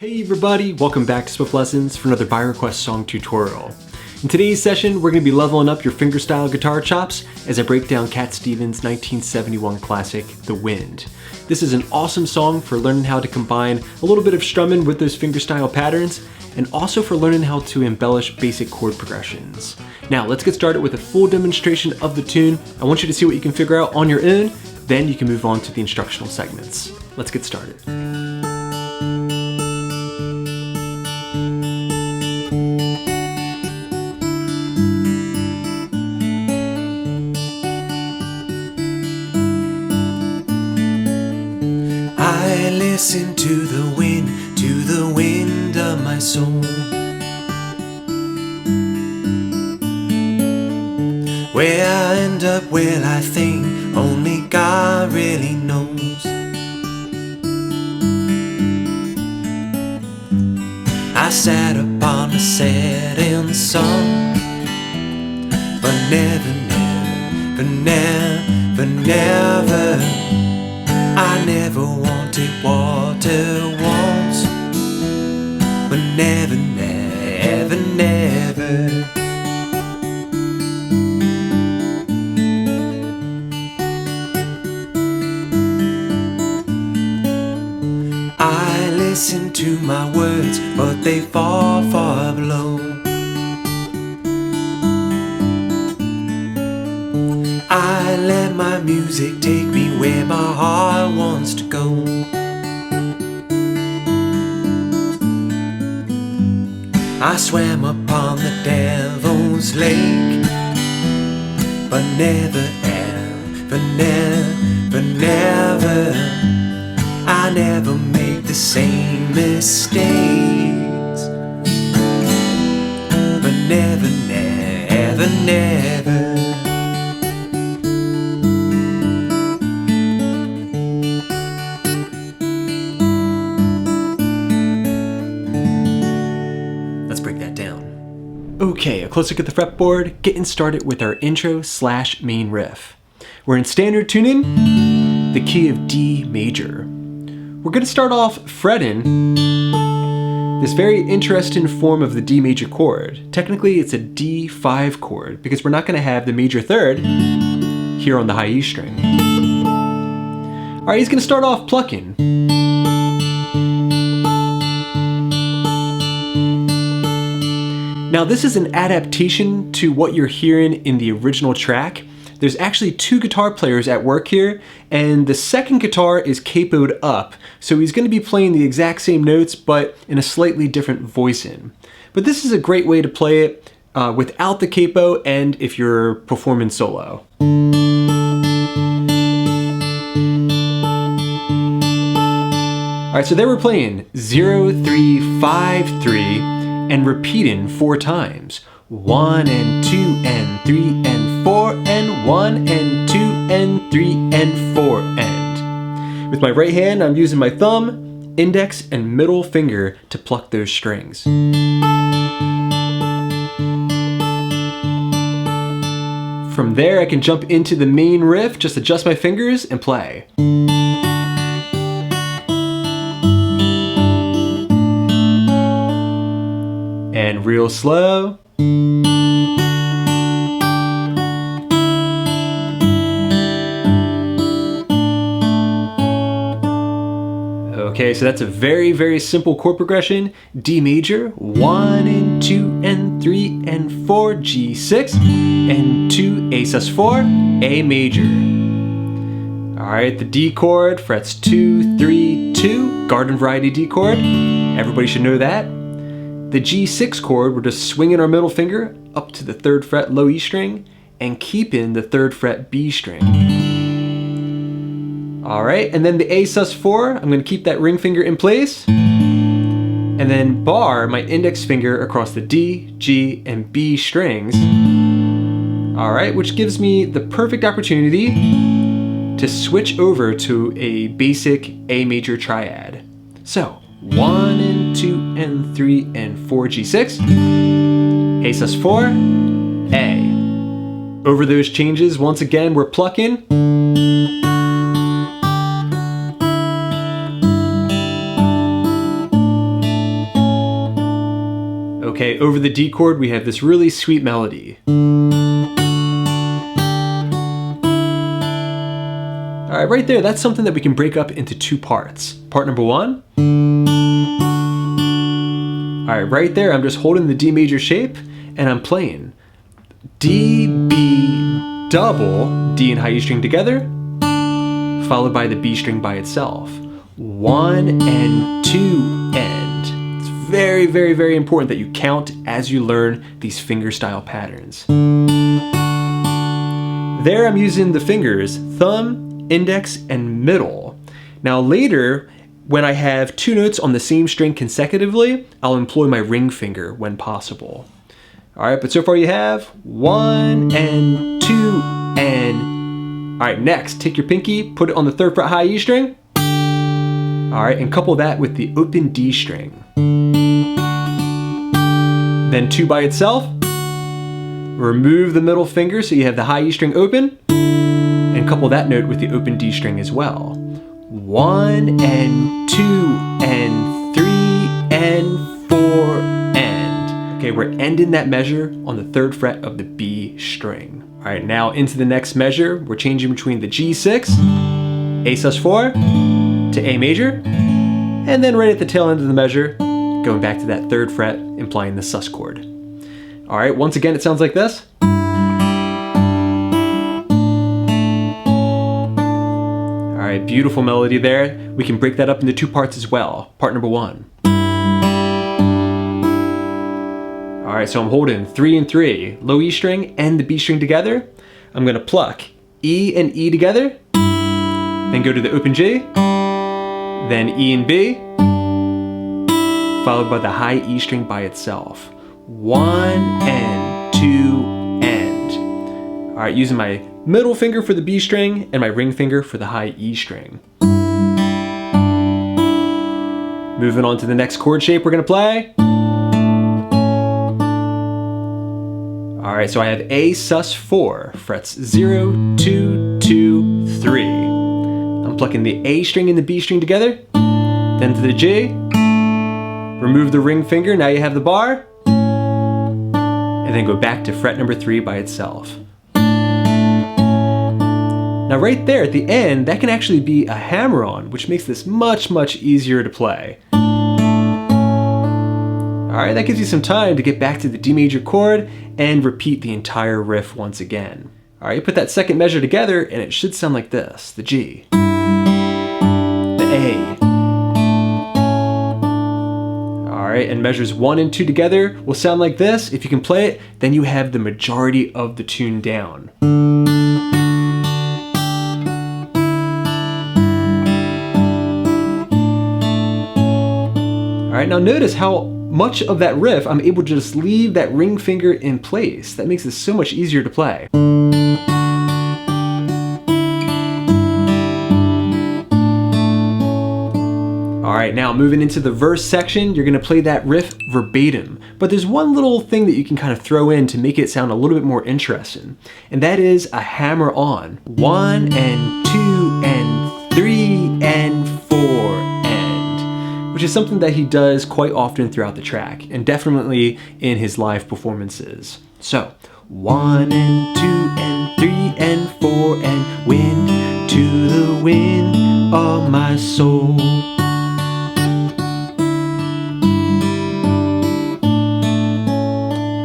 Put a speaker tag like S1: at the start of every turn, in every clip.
S1: Hey everybody, welcome back to Swift Lessons for another by request song tutorial. In today's session, we're going to be leveling up your fingerstyle guitar chops as I break down Cat Stevens' 1971 classic, The Wind. This is an awesome song for learning how to combine a little bit of strumming with those fingerstyle patterns, and also for learning how to embellish basic chord progressions. Now let's get started with a full demonstration of the tune. I want you to see what you can figure out on your own, then you can move on to the instructional segments. Let's get started.
S2: I listen to the wind of my soul. Where I end up, well, I think only God really knows. I sat upon a setting sun, but never, I never wanted water once, but never. I listen to my words, but they fall far below. I let my music take me where my heart wants to go. I swam upon the devil's lake, but never, I never make the same mistakes, but never.
S1: Let's break that down. Okay, a close look at the fretboard, getting started with our intro/main riff. We're in standard tuning, the key of D major. We're going to start off fretting this very interesting form of the D major chord. Technically, it's a D5 chord because we're not going to have the major third here on the high E string. All right, he's going to start off plucking. Now, this is an adaptation to what you're hearing in the original track. There's actually two guitar players at work here, and the second guitar is capoed up, so he's going to be playing the exact same notes, but in a slightly different voicing. But this is a great way to play it without the capo and if you're performing solo. All right, so there we're playing 0, 3, 5, 3, and repeating 4 times. 1 and 2 and 3 and 4 and 1 and 2 and 3 and 4 and. With my right hand, I'm using my thumb, index, and middle finger to pluck those strings. From there, I can jump into the main riff, just adjust my fingers and play. And real slow. Okay, so that's a very, very simple chord progression. D major, 1 and 2 and 3 and 4, G6, and 2, A sus4, A major. All right, the D chord, frets 2, 3, 2, garden variety D chord. Everybody should know that. The G6 chord, we're just swinging our middle finger up to the 3rd fret low E string and keeping the 3rd fret B string. All right, and then the A sus4, I'm gonna keep that ring finger in place, and then bar my index finger across the D, G, and B strings. All right, which gives me the perfect opportunity to switch over to a basic A major triad. So, 1 and 2 and 3 and 4, G6, A sus4, A. Over those changes, once again, we're plucking. Okay, over the D chord, we have this really sweet melody. All right, right there, that's something that we can break up into two parts. Part number one. All right, right there, I'm just holding the D major shape and I'm playing D, B, double, D and high E string together, followed by the B string by itself. 1 and 2 and. It's very, very, very important that you count as you learn these fingerstyle patterns. There I'm using the fingers, thumb, index, and middle. Now later, when I have two notes on the same string consecutively, I'll employ my ring finger when possible. All right, but so far you have 1 and 2 and. All right, next, take your pinky, put it on the 3rd fret high E string. All right, and couple that with the open D string. Then 2 by itself. Remove the middle finger so you have the high E string open, and couple that note with the open D string as well. 1 and 2 and 3 and 4 and. Okay, we're ending that measure on the 3rd fret of the B string. All right, now into the next measure, we're changing between the G6, A sus4, to A major, and then right at the tail end of the measure, going back to that 3rd fret, implying the sus chord. All right, once again, it sounds like this. All right, beautiful melody there. We can break that up into two parts as well. Part number one. All right, so I'm holding 3 and 3, low E string and the B string together. I'm gonna pluck E and E together, then go to the open G, then E and B, followed by the high E string by itself. 1 and 2 and. All right, using my middle finger for the B string and my ring finger for the high E string. Moving on to the next chord shape we're gonna play. All right, so I have A sus4, frets 0, 2, 2, 3. I'm plucking the A string and the B string together, then to the G, remove the ring finger, now you have the bar, and then go back to fret number 3 by itself. Now right there at the end, that can actually be a hammer-on, which makes this much, much easier to play. All right, that gives you some time to get back to the D major chord and repeat the entire riff once again. All right, you put that second measure together and it should sound like this: the G, the A. All right, and measures 1 and 2 together will sound like this. If you can play it, then you have the majority of the tune down. All right, now notice how much of that riff I'm able to just leave that ring finger in place. That makes it so much easier to play. All right, now moving into the verse section, you're gonna play that riff verbatim, but there's one little thing that you can kind of throw in to make it sound a little bit more interesting, and that is a hammer on. 1 and 2 and 3 and 4 and, which is something that he does quite often throughout the track, and definitely in his live performances. So, 1 and 2 and 3 and 4 and wind to the wind of my soul.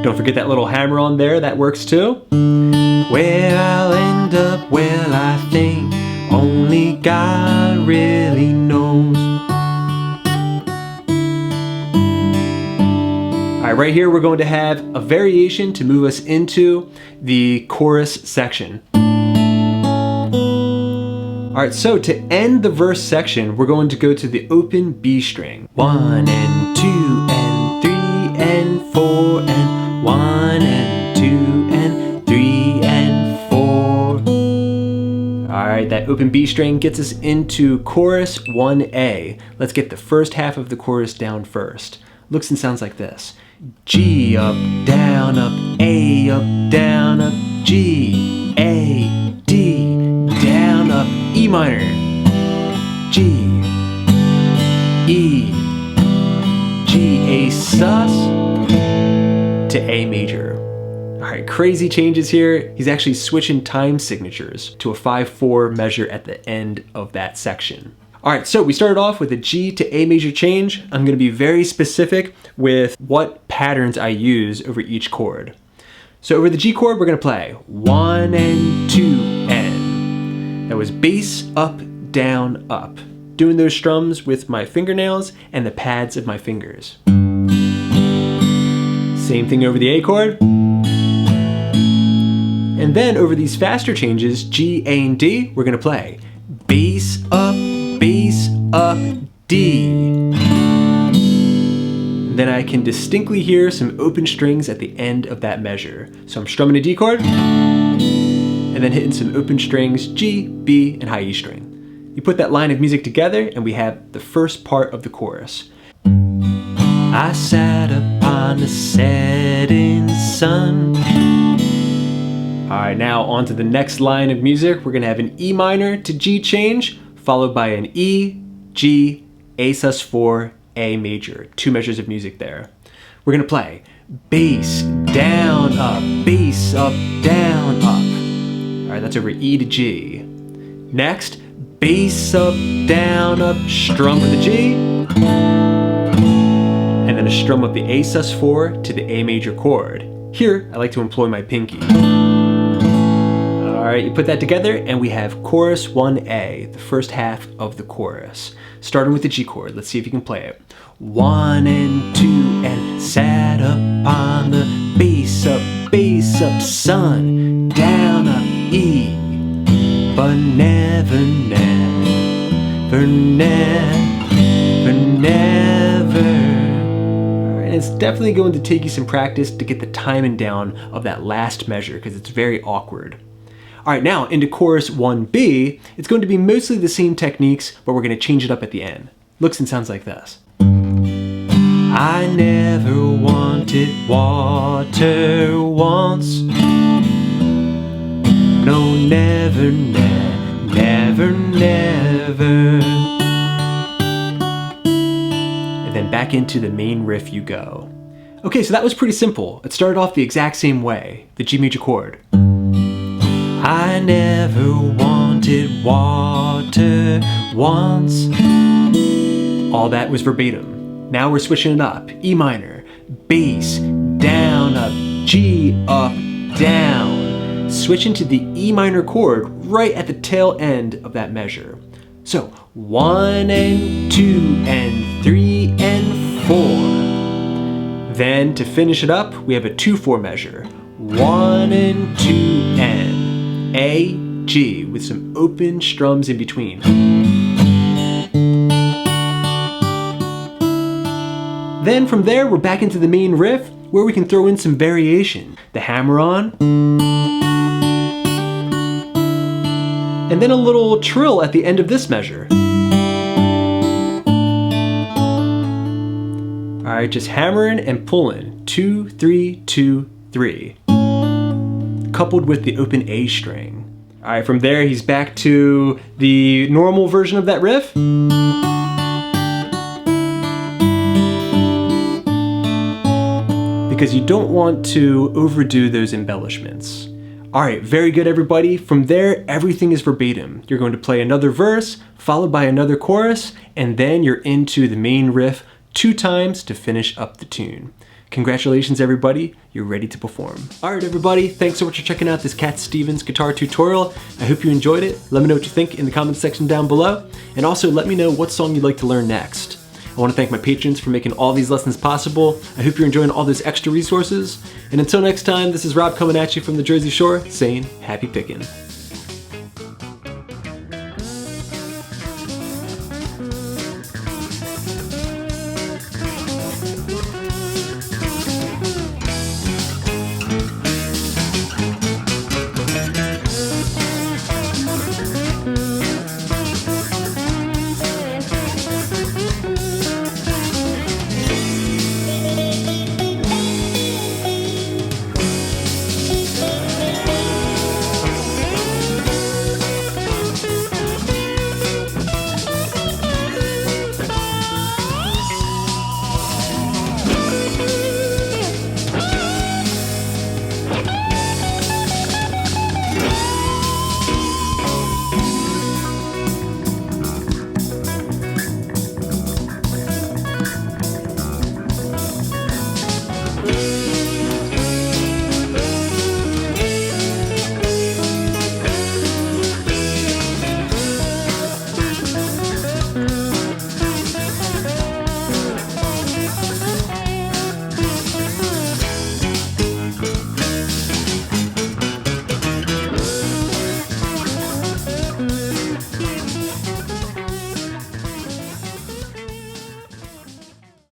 S1: Don't forget that little hammer on there, that works too. Where I'll end up, well I think only God really knows. All right, right here we're going to have a variation to move us into the chorus section. All right, so to end the verse section, we're going to go to the open B string. 1 and 2 and 3 and 4 and 1 and 2 and 3 and 4. All right, that open B string gets us into chorus 1A. Let's get the first half of the chorus down first. Looks and sounds like this. G up, A up, down up, G, A, D, down up, E minor, G, E, G, A sus, to A major. All right, crazy changes here. He's actually switching time signatures to a 5/4 measure at the end of that section. All right, so we started off with a G to A major change. I'm gonna be very specific with what patterns I use over each chord. So over the G chord, we're gonna play 1 and 2 and. That was bass, up, down, up. Doing those strums with my fingernails and the pads of my fingers. Same thing over the A chord. And then over these faster changes, G, A, and D, we're gonna play bass, up, D. And then I can distinctly hear some open strings at the end of that measure. So I'm strumming a D chord, and then hitting some open strings, G, B, and high E string. You put that line of music together, and we have the first part of the chorus. I sat upon the setting sun. All right, now on to the next line of music. We're gonna have an E minor to G change, followed by an E, G, A sus4, A major. 2 measures of music there. We're gonna play bass, down, up, bass, up, down, up. All right, that's over E to G. Next, bass, up, down, up, strum with the G, and then a strum of the A sus4 to the A major chord. Here, I like to employ my pinky. All right, you put that together and we have chorus 1A, the first half of the chorus. Starting with the G chord, let's see if you can play it. 1 and 2 and sat upon the bass, up, sun, down, up, E, but never, never, never, never. All right, it's definitely going to take you some practice to get the timing down of that last measure because it's very awkward. All right, now into chorus 1B, it's going to be mostly the same techniques, but we're gonna change it up at the end. Looks and sounds like this. I never wanted water once. No, never, never, never. And then back into the main riff you go. Okay, so that was pretty simple. It started off the exact same way, the G major chord. I never wanted water once. All that was verbatim. Now we're switching it up. E minor, bass, down, up, G, up, down. Switching to the E minor chord right at the tail end of that measure. So 1 and 2 and 3 and 4. Then to finish it up, we have a 2/4 measure. 1 and 2 and A, G, with some open strums in between. Then from there, we're back into the main riff, where we can throw in some variation. The hammer on, and then a little trill at the end of this measure. All right, just hammering and pulling. 2, 3, 2, 3. Coupled with the open A string. All right, from there he's back to the normal version of that riff. Because you don't want to overdo those embellishments. All right, very good everybody. From there, everything is verbatim. You're going to play another verse, followed by another chorus, and then you're into the main riff 2 times to finish up the tune. Congratulations everybody, you're ready to perform. All right everybody, thanks so much for checking out this Cat Stevens guitar tutorial. I hope you enjoyed it. Let me know what you think in the comments section down below. And also let me know what song you'd like to learn next. I want to thank my patrons for making all these lessons possible. I hope you're enjoying all those extra resources. And until next time, this is Rob coming at you from the Jersey Shore saying happy picking.